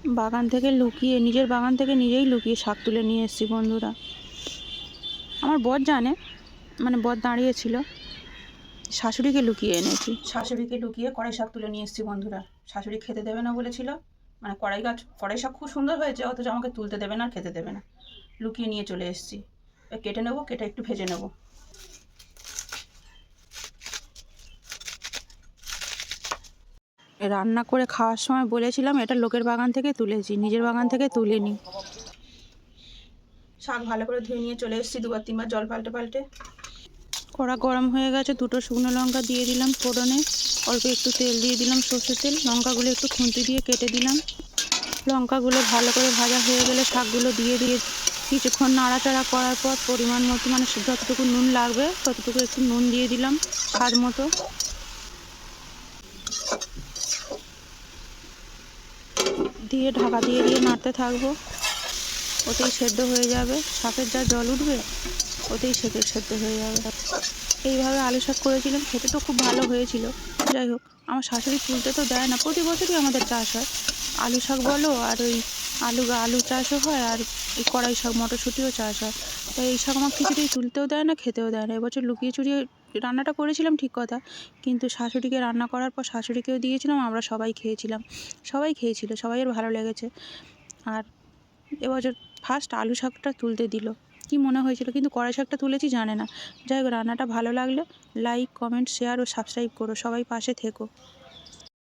বাগান থেকে লুকিয়ে, নিজের বাগান থেকে নিজেই লুকিয়ে শাক তুলে নিয়ে এসেছি বন্ধুরা। আমার বর জানে, মানে বর দাঁড়িয়েছিল, শাশুড়িকে লুকিয়ে এনেছি। শাশুড়িকে লুকিয়ে কড়াই শাক তুলে নিয়ে এসেছি বন্ধুরা। শাশুড়ি খেতে দেবে না বলেছিল, মানে কড়াই শাক খুব সুন্দর হয়েছে, অথচ আমাকে তুলতে দেবে না আর খেতে দেবে না। লুকিয়ে নিয়ে চলে এসেছি। কেটে নেবো, কেটে একটু ভেজে নেবো। রান্না করে খাওয়ার সময় বলেছিলাম এটা লোকের বাগান থেকে তুলেছি, নিজের বাগান থেকে তুলিনি। শাক ভালো করে ধুয়ে নিয়ে চলে এসেছি, 2-3 বার জল পাল্টে। কড়া গরম হয়ে গেছে, 2টো শুকনো লঙ্কা দিয়ে দিলাম ফোড়নে, অল্প একটু তেল দিয়ে দিলাম, সর্ষের তেল। লঙ্কাগুলো একটু খুন্তি দিয়ে কেটে দিলাম। লঙ্কাগুলো ভালো করে ভাজা হয়ে গেলে শাকগুলো দিয়ে কিছুক্ষণ নাড়াচাড়া করার পর পরিমাণ মতো, মানে যতটুকু নুন লাগবে ততটুকু একটু নুন দিয়ে দিলাম স্বাদ মতো। দিয়ে ঢাকা দিয়ে নাড়তে থাকবো, ওতেই সেদ্ধ হয়ে যাবে। শাকের যা জল উঠবে ওতেই সেদ্ধ হয়ে যাবে। এইভাবে আলু শাক করেছিলাম, খেতে তো খুব ভালো হয়েছিল। যাই হোক, আমার শাশুড়ি তুলতে তো দেয় না, প্রতি বছরই আমাদের চাষ হয় আলু শাক বলো, আর ওই আলু চাষও হয়, আর এই কড়াই শাক মটরশুঁটিও চাষ হয়। তাই এই শাক আমার কিছুতেই তুলতেও দেয় না, খেতেও দেয় না। এবছর লুকিয়ে চুরিয়ে রান্নাটা করেছিলাম ঠিক কথা, কিন্তু শাশুড়িকে রান্না করার পর শাশুড়িকেও দিয়েছিলাম, আমরা সবাই খেয়েছিলাম। সবাই খেয়েছিল, সবাইয়ের ভালো লেগেছে। আর এবছর ফার্স্ট আলু শাকটা তুলতে দিল, কি মনে হয়েছিল, কিন্তু কড়াই শাকটা তুলেছি জানে না। যাই হোক, রান্নাটা ভালো লাগলে লাইক, কমেন্ট, শেয়ার ও সাবস্ক্রাইব করো, সবাই পাশে থেকো।